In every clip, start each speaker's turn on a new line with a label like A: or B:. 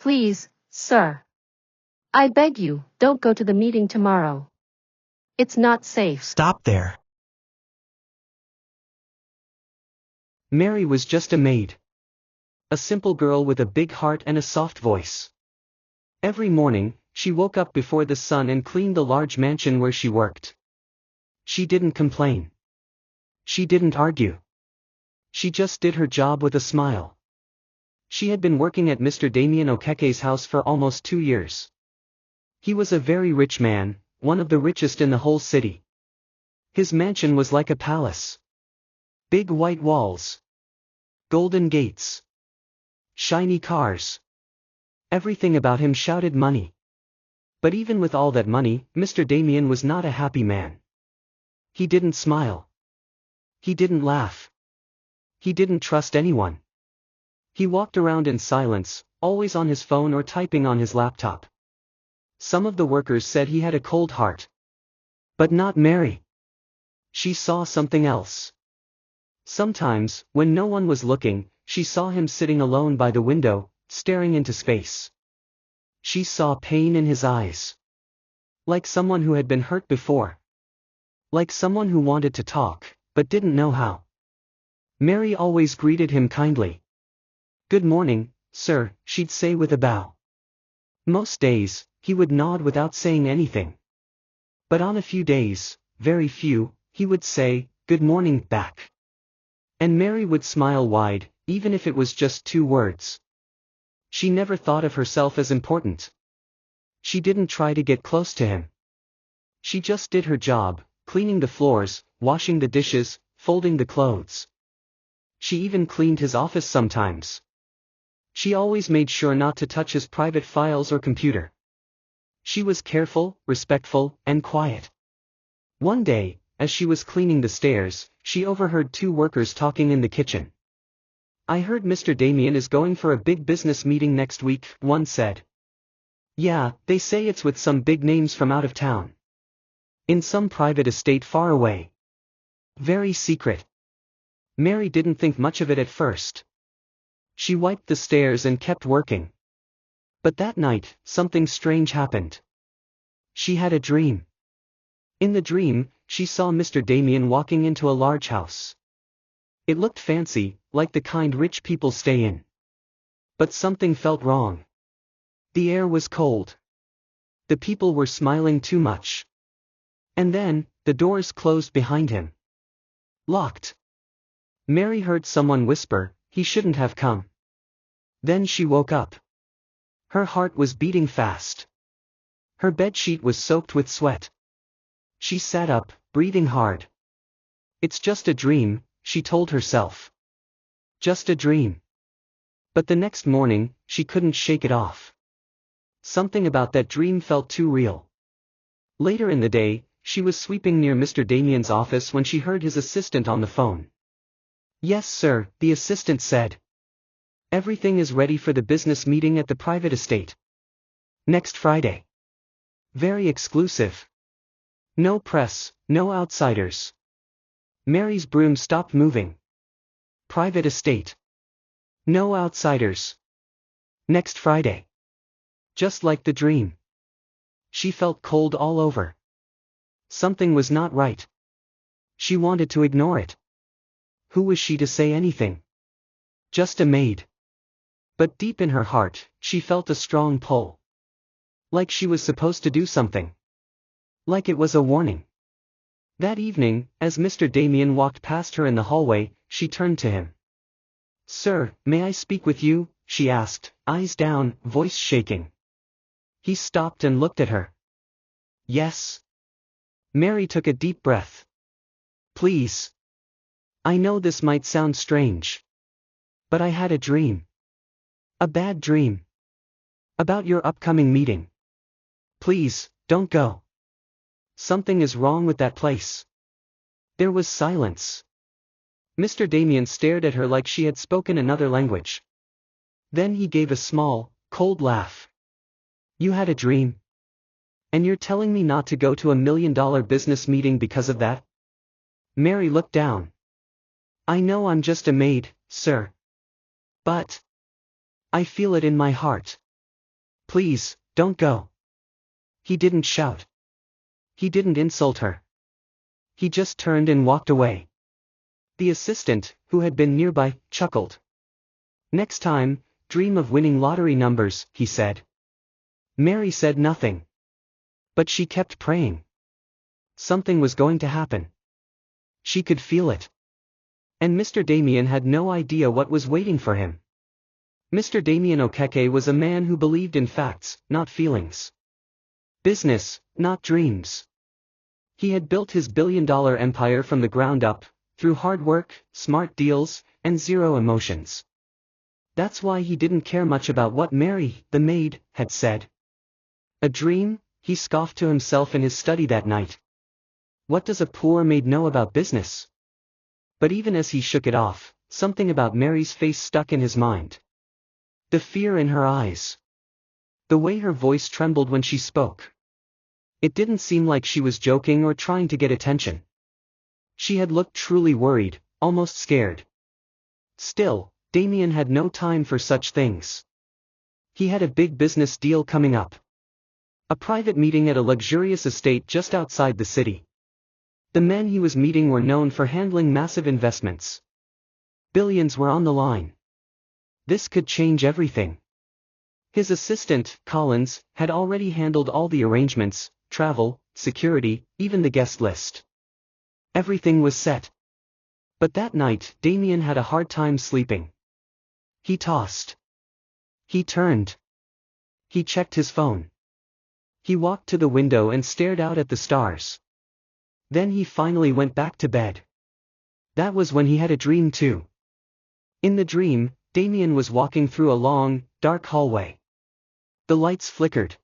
A: Please, sir. I beg you, don't go to the meeting tomorrow. It's not safe.
B: Stop there. Mary was just a maid. A simple girl with a big heart and a soft voice. Every morning, she woke up before the sun and cleaned the large mansion where she worked. She didn't complain. She didn't argue. She just did her job with a smile. She had been working at Mr. Damien Okeke's house for almost 2 years. He was a very rich man, one of the richest in the whole city. His mansion was like a palace. Big white walls. Golden gates. Shiny cars. Everything about him shouted money. But even with all that money, Mr. Damien was not a happy man. He didn't smile. He didn't laugh. He didn't trust anyone. He walked around in silence, always on his phone or typing on his laptop. Some of the workers said he had a cold heart. But not Mary. She saw something else. Sometimes, when no one was looking, she saw him sitting alone by the window, staring into space. She saw pain in his eyes. Like someone who had been hurt before. Like someone who wanted to talk, but didn't know how. Mary always greeted him kindly. "Good morning, sir," she'd say with a bow. Most days, he would nod without saying anything. But on a few days, very few, he would say, "Good morning," back. And Mary would smile wide, even if it was just 2 words. She never thought of herself as important. She didn't try to get close to him. She just did her job, cleaning the floors, washing the dishes, folding the clothes. She even cleaned his office sometimes. She always made sure not to touch his private files or computer. She was careful, respectful, and quiet. One day, as she was cleaning the stairs, she overheard 2 workers talking in the kitchen. "I heard Mr. Damien is going for a big business meeting next week," one said. "Yeah, they say it's with some big names from out of town. In some private estate far away. Very secret." Mary didn't think much of it at first. She wiped the stairs and kept working. But that night, something strange happened. She had a dream. In the dream, she saw Mr. Damien walking into a large house. It looked fancy, like the kind rich people stay in. But something felt wrong. The air was cold. The people were smiling too much. And then, the doors closed behind him. Locked. Mary heard someone whisper, "He shouldn't have come." Then she woke up. Her heart was beating fast. Her bedsheet was soaked with sweat. She sat up, breathing hard. "It's just a dream," she told herself. Just a dream. But the next morning, she couldn't shake it off. Something about that dream felt too real. Later in the day, she was sweeping near Mr. Damien's office when she heard his assistant on the phone. "Yes, sir," the assistant said. "Everything is ready for the business meeting at the private estate. Next Friday. Very exclusive. No press, no outsiders." Mary's broom stopped moving. Private estate. No outsiders. Next Friday. Just like the dream. She felt cold all over. Something was not right. She wanted to ignore it. Who was she to say anything? Just a maid. But deep in her heart, she felt a strong pull. Like she was supposed to do something. Like it was a warning. That evening, as Mr. Damien walked past her in the hallway, she turned to him. "Sir, may I speak with you?" she asked, eyes down, voice shaking. He stopped and looked at her. "Yes." Mary took a deep breath. "Please. I know this might sound strange. But I had a dream. A bad dream. About your upcoming meeting. Please, don't go. Something is wrong with that place." There was silence. Mr. Damien stared at her like she had spoken another language. Then he gave a small, cold laugh. "You had a dream? And you're telling me not to go to $1 million business meeting because of that?" Mary looked down. "I know I'm just a maid, sir. But I feel it in my heart. Please, don't go. He didn't shout. He didn't insult her. He just turned and walked away. The assistant, who had been nearby, chuckled. Next time, dream of winning lottery numbers, he said. Mary said nothing. But she kept praying. Something was going to happen. She could feel it. And Mr. Damien had no idea what was waiting for him. Mr. Damien Okeke was a man who believed in facts, not feelings. Business, not dreams. He had built his billion-dollar empire from the ground up, through hard work, smart deals, and zero emotions. That's why he didn't care much about what Mary, the maid, had said. A dream, he scoffed to himself in his study that night. What does a poor maid know about business? But even as he shook it off, something about Mary's face stuck in his mind. The fear in her eyes. The way her voice trembled when she spoke. It didn't seem like she was joking or trying to get attention. She had looked truly worried, almost scared. Still, Damien had no time for such things. He had a big business deal coming up. A private meeting at a luxurious estate just outside the city. The men he was meeting were known for handling massive investments. Billions were on the line. This could change everything. His assistant, Collins, had already handled all the arrangements, travel, security, even the guest list. Everything was set. But that night, Damien had a hard time sleeping. He tossed. He turned. He checked his phone. He walked to the window and stared out at the stars. Then he finally went back to bed. That was when he had a dream too. In the dream, Damien was walking through a long, dark hallway. The lights flickered.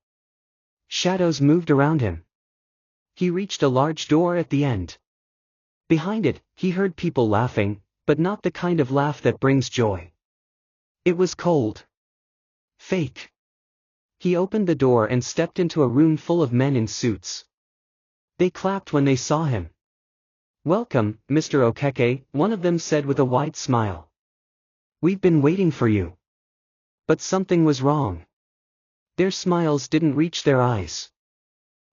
B: Shadows moved around him. He reached a large door at the end. Behind it, he heard people laughing, but not the kind of laugh that brings joy. It was cold. Fake. He opened the door and stepped into a room full of men in suits. They clapped when they saw him. "Welcome, Mr. Okeke," one of them said with a wide smile. "We've been waiting for you." But something was wrong. Their smiles didn't reach their eyes.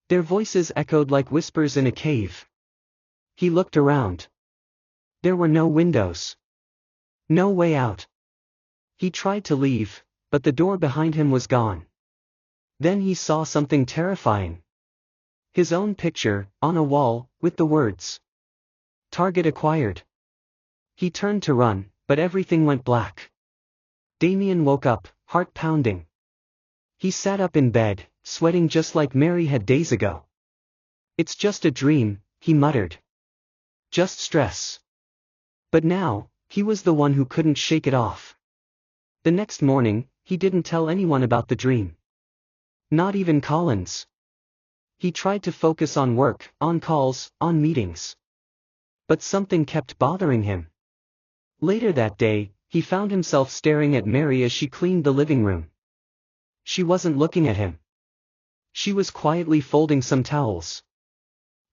B: Their voices echoed like whispers in a cave. He looked around. There were no windows. No way out. He tried to leave, but the door behind him was gone. Then he saw something terrifying. His own picture, on a wall, with the words, "Target acquired." He turned to run, but everything went black. Damien woke up, heart pounding. He sat up in bed, sweating just like Mary had days ago. "It's just a dream," he muttered. "Just stress." But now, he was the one who couldn't shake it off. The next morning, he didn't tell anyone about the dream. Not even Collins. He tried to focus on work, on calls, on meetings. But something kept bothering him. Later that day, he found himself staring at Mary as she cleaned the living room. She wasn't looking at him. She was quietly folding some towels.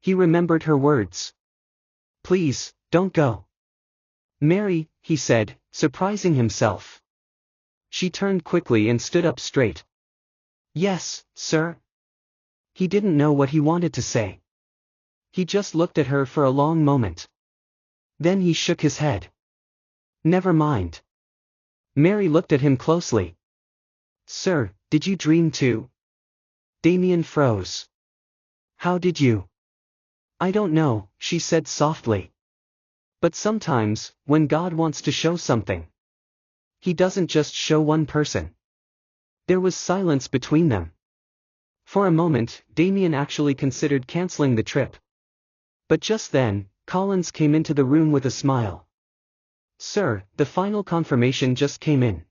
B: He remembered her words. "Please, don't go." "Mary," he said, surprising himself. She turned quickly and stood up straight. "Yes, sir." He didn't know what he wanted to say. He just looked at her for a long moment. Then he shook his head. "Never mind." Mary looked at him closely. "Sir, did you dream too?" Damien froze. "How did you?" "I don't know," she said softly. "But sometimes, when God wants to show something, He doesn't just show one person." There was silence between them. For a moment, Damien actually considered canceling the trip. But just then, Collins came into the room with a smile. "Sir, the final confirmation just came in.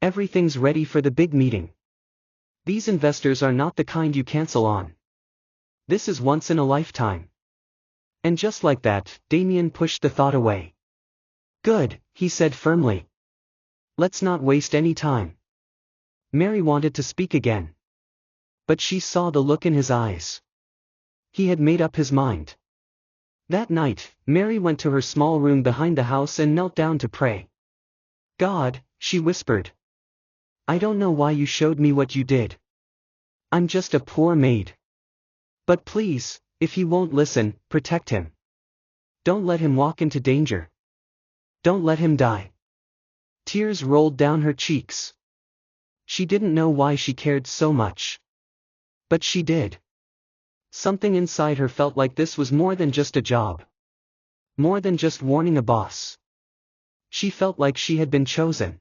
B: Everything's ready for the big meeting. These investors are not the kind you cancel on. This is once in a lifetime." And just like that, Damien pushed the thought away. "Good," he said firmly. "Let's not waste any time." Mary wanted to speak again. But she saw the look in his eyes. He had made up his mind. That night, Mary went to her small room behind the house and knelt down to pray. "God," she whispered. I don't know why you showed me what you did. I'm just a poor maid. But please, if he won't listen, protect him. Don't let him walk into danger. Don't let him die. Tears rolled down her cheeks. She didn't know why she cared so much. But she did. Something inside her felt like this was more than just a job. More than just warning a boss. She felt like she had been chosen.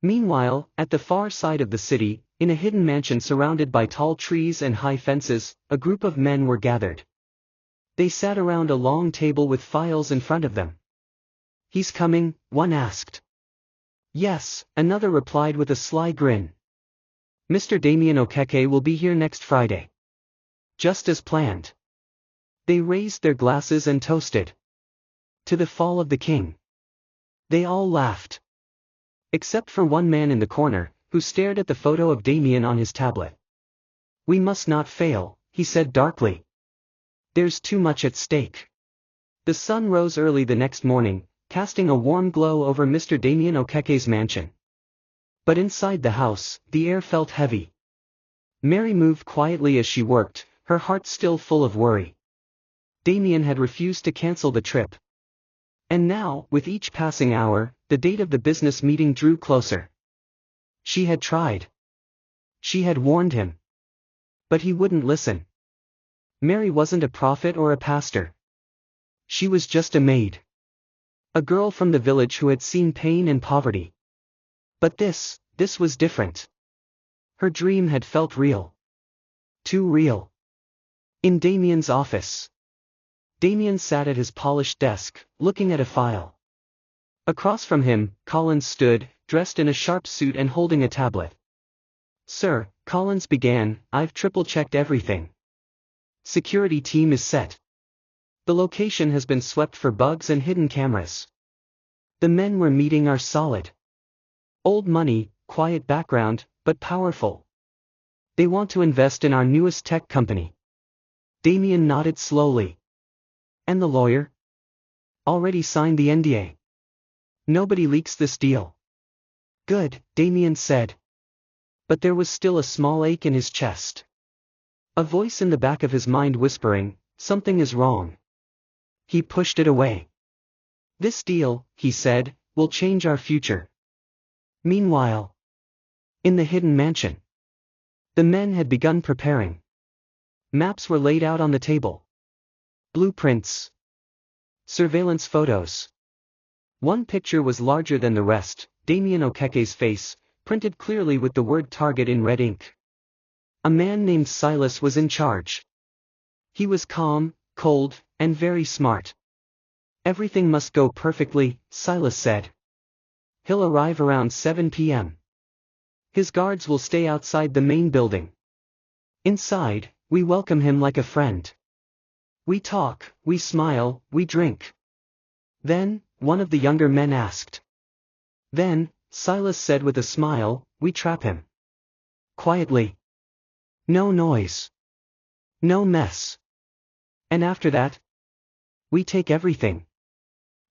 B: Meanwhile, at the far side of the city, in a hidden mansion surrounded by tall trees and high fences, a group of men were gathered. They sat around a long table with files in front of them. He's coming, one asked. Yes, another replied with a sly grin. Mr. Damien Okeke will be here next Friday. Just as planned. They raised their glasses and toasted. To the fall of the king. They all laughed. Except for one man in the corner, who stared at the photo of Damien on his tablet. We must not fail, he said darkly. There's too much at stake. The sun rose early the next morning, casting a warm glow over Mr. Damien Okeke's mansion. But inside the house, the air felt heavy. Mary moved quietly as she worked, her heart still full of worry. Damien had refused to cancel the trip. And now, with each passing hour, the date of the business meeting drew closer. She had tried. She had warned him. But he wouldn't listen. Mary wasn't a prophet or a pastor. She was just a maid. A girl from the village who had seen pain and poverty. But this was different. Her dream had felt real. Too real. In Damien's office. Damien sat at his polished desk, looking at a file. Across from him, Collins stood, dressed in a sharp suit and holding a tablet. Sir, Collins began, I've triple-checked everything. Security team is set. The location has been swept for bugs and hidden cameras. The men we're meeting are solid. Old money, quiet background, but powerful. They want to invest in our newest tech company. Damien nodded slowly. And the lawyer? Already signed the NDA. Nobody leaks this deal. Good, Damien said. But there was still a small ache in his chest. A voice in the back of his mind whispering, something is wrong. He pushed it away. This deal, he said, will change our future. Meanwhile, in the hidden mansion, the men had begun preparing. Maps were laid out on the table. Blueprints. Surveillance photos. One picture was larger than the rest, Damien Okeke's face, printed clearly with the word target in red ink. A man named Silas was in charge. He was calm, cold, and very smart. Everything must go perfectly, Silas said. He'll arrive around 7 p.m. His guards will stay outside the main building. Inside, we welcome him like a friend. We talk, we smile, we drink. Then, one of the younger men asked. Then, Silas said with a smile, we trap him. Quietly. No noise. No mess. And after that? We take everything.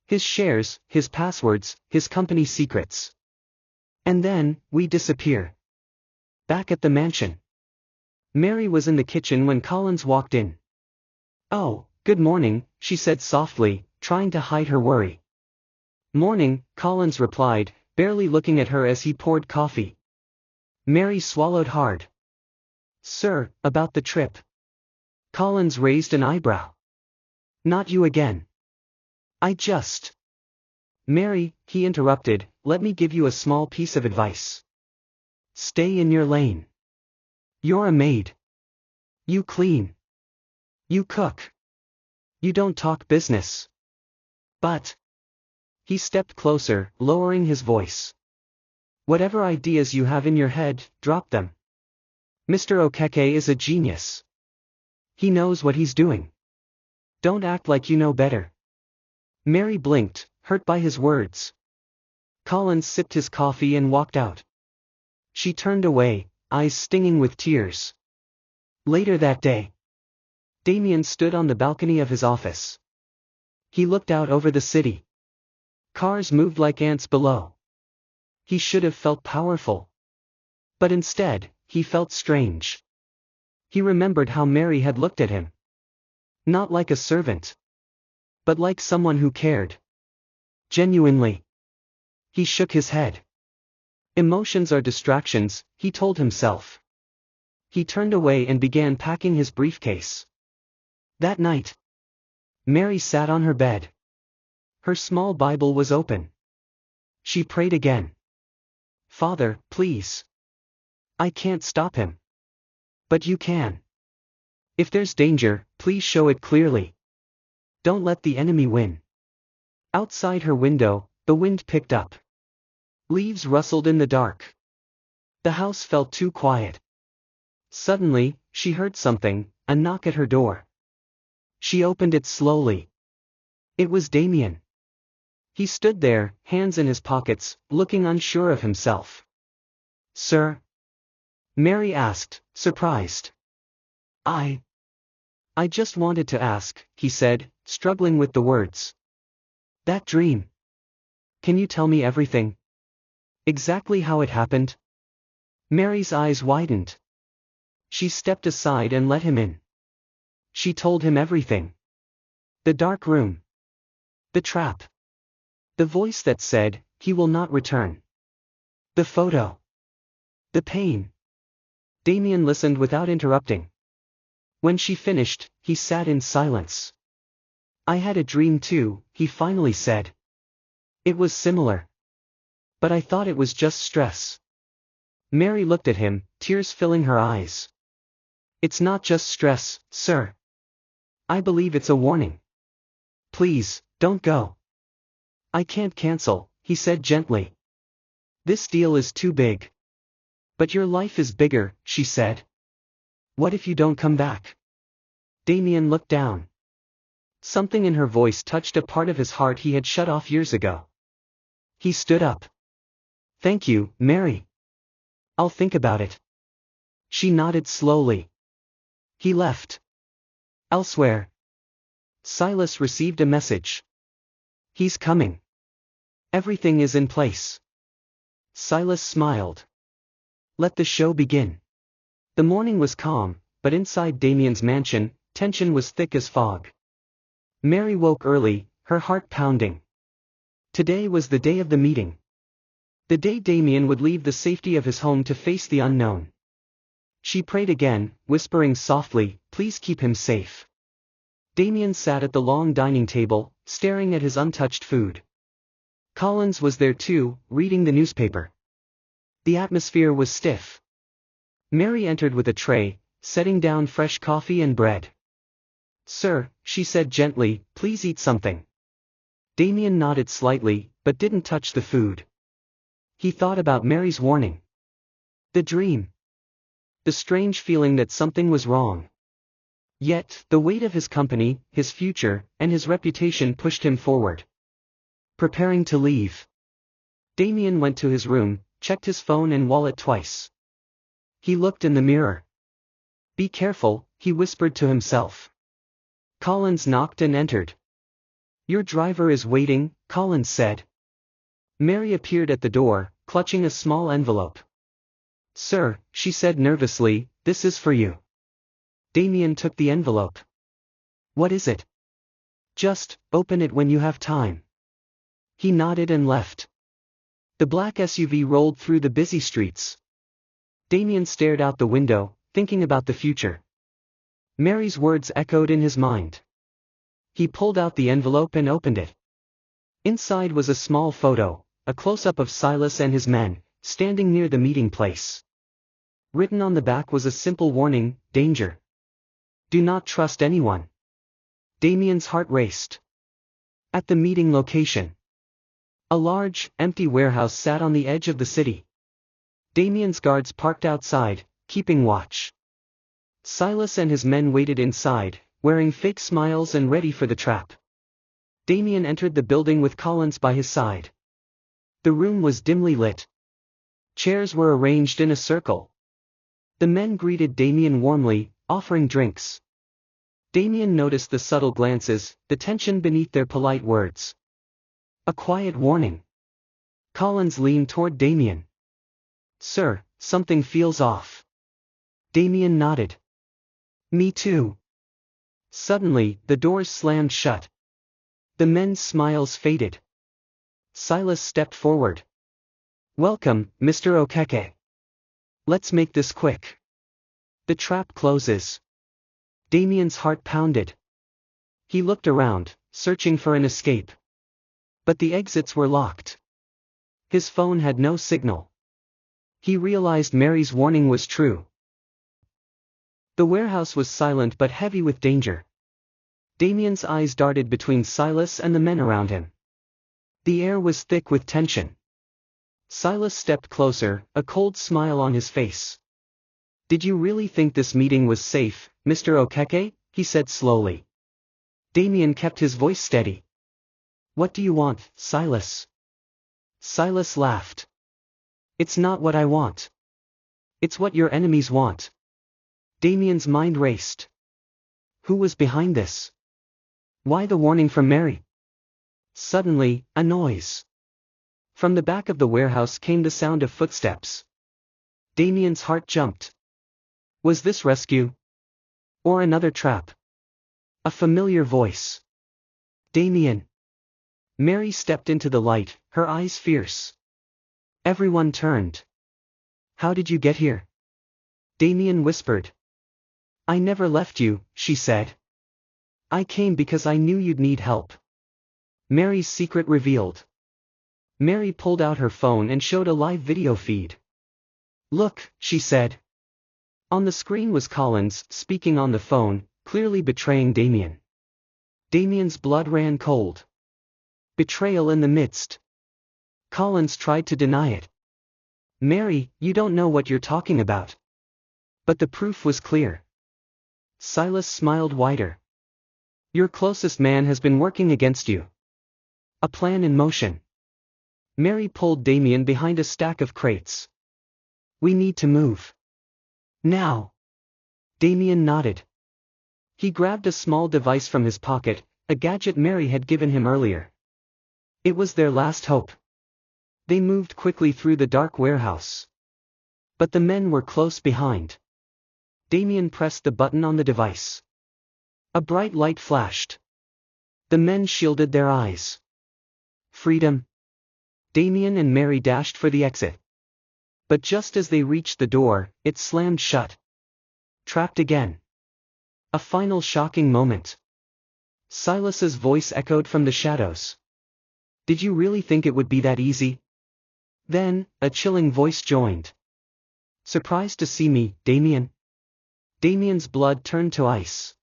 B: His shares, his passwords, his company secrets. And then, we disappear. Back at the mansion. Mary was in the kitchen when Collins walked in. Oh, good morning, she said softly, trying to hide her worry. Morning, Collins replied, barely looking at her as he poured coffee. Mary swallowed hard. Sir, about the trip. Collins raised an eyebrow. Not you again. I just. Mary, he interrupted, let me give you a small piece of advice. Stay in your lane. You're a maid. You clean. You cook. You don't talk business. But. He stepped closer, lowering his voice. Whatever ideas you have in your head, drop them. Mr. Okeke is a genius. He knows what he's doing. Don't act like you know better. Mary blinked, hurt by his words. Collins sipped his coffee and walked out. She turned away, eyes stinging with tears. Later that day, Damien stood on the balcony of his office. He looked out over the city. Cars moved like ants below. He should have felt powerful. But instead, he felt strange. He remembered how Mary had looked at him. Not like a servant, but like someone who cared. Genuinely. He shook his head. Emotions are distractions, he told himself. He turned away and began packing his briefcase. That night, Mary sat on her bed. Her small Bible was open. She prayed again. Father, please. I can't stop him. But you can. If there's danger, please show it clearly. Don't let the enemy win. Outside her window, the wind picked up. Leaves rustled in the dark. The house felt too quiet. Suddenly, she heard something, a knock at her door. She opened it slowly. It was Damien. He stood there, hands in his pockets, looking unsure of himself. Sir? Mary asked, surprised. I just wanted to ask, he said, struggling with the words. That dream. Can you tell me everything? Exactly how it happened? Mary's eyes widened. She stepped aside and let him in. She told him everything. The dark room. The trap. The voice that said, he will not return. The photo. The pain. Damien listened without interrupting. When she finished, he sat in silence. I had a dream too, he finally said. It was similar. But I thought it was just stress. Mary looked at him, tears filling her eyes. It's not just stress, sir. I believe it's a warning. Please, don't go. I can't cancel, he said gently. This deal is too big. But your life is bigger, she said. What if you don't come back? Damien looked down. Something in her voice touched a part of his heart he had shut off years ago. He stood up. Thank you, Mary. I'll think about it. She nodded slowly. He left. Elsewhere. Silas received a message. He's coming. Everything is in place. Silas smiled. Let the show begin. The morning was calm, but inside Damien's mansion, tension was thick as fog. Mary woke early, her heart pounding. Today was the day of the meeting. The day Damien would leave the safety of his home to face the unknown. She prayed again, whispering softly, please keep him safe. Damien sat at the long dining table, staring at his untouched food. Collins was there too, reading the newspaper. The atmosphere was stiff. Mary entered with a tray, setting down fresh coffee and bread. Sir, she said gently, please eat something. Damien nodded slightly, but didn't touch the food. He thought about Mary's warning. The dream. The strange feeling that something was wrong. Yet, the weight of his company, his future, and his reputation pushed him forward. Preparing to leave. Damien went to his room, checked his phone and wallet twice. He looked in the mirror. Be careful, he whispered to himself. Collins knocked and entered. Your driver is waiting, Collins said. Mary appeared at the door, clutching a small envelope. Sir, she said nervously, this is for you. Damien took the envelope. What is it? Just, open it when you have time. He nodded and left. The black SUV rolled through the busy streets. Damien stared out the window, thinking about the future. Mary's words echoed in his mind. He pulled out the envelope and opened it. Inside was a small photo, a close-up of Silas and his men, standing near the meeting place. Written on the back was a simple warning, danger. Do not trust anyone. Damien's heart raced. At the meeting location. A large, empty warehouse sat on the edge of the city. Damien's guards parked outside, keeping watch. Silas and his men waited inside, wearing fake smiles and ready for the trap. Damien entered the building with Collins by his side. The room was dimly lit. Chairs were arranged in a circle. The men greeted Damien warmly, offering drinks. Damien noticed the subtle glances, the tension beneath their polite words. A quiet warning. Collins leaned toward Damien. Sir, Something feels off. Damien nodded. Me too. Suddenly, the doors slammed shut. The men's smiles faded. Silas stepped forward. Welcome, Mr. Okeke. Let's make this quick. The trap closes. Damien's heart pounded. He looked around, searching for an escape. But the exits were locked. His phone had no signal. He realized Mary's warning was true. The warehouse was silent but heavy with danger. Damien's eyes darted between Silas and the men around him. The air was thick with tension. Silas stepped closer, a cold smile on his face. Did you really think this meeting was safe, Mr. Okeke? He said slowly. Damien kept his voice steady. What do you want, Silas? Silas laughed. It's not what I want. It's what your enemies want. Damien's mind raced. Who was behind this? Why the warning from Mary? Suddenly, a noise. From the back of the warehouse came the sound of footsteps. Damien's heart jumped. Was this rescue? Or another trap? A familiar voice. Damien. Mary stepped into the light, her eyes fierce. Everyone turned. How did you get here? Damien whispered. I never left you, she said. I came because I knew you'd need help. Mary's secret revealed. Mary pulled out her phone and showed a live video feed. Look, she said. On the screen was Collins, speaking on the phone, clearly betraying Damien. Damien's blood ran cold. Betrayal in the midst. Collins tried to deny it. Mary, you don't know what you're talking about. But the proof was clear. Silas smiled wider. Your closest man has been working against you. A plan in motion. Mary pulled Damien behind a stack of crates. We need to move. Now. Damien nodded. He grabbed a small device from his pocket, a gadget Mary had given him earlier. It was their last hope. They moved quickly through the dark warehouse. But the men were close behind. Damien pressed the button on the device. A bright light flashed. The men shielded their eyes. Freedom. Damien and Mary dashed for the exit. But just as they reached the door, it slammed shut. Trapped again. A final shocking moment. Silas's voice echoed from the shadows. Did you really think it would be that easy? Then, a chilling voice joined. Surprised to see me, Damien? Damien's blood turned to ice.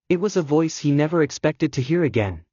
B: It was a voice he never expected to hear again.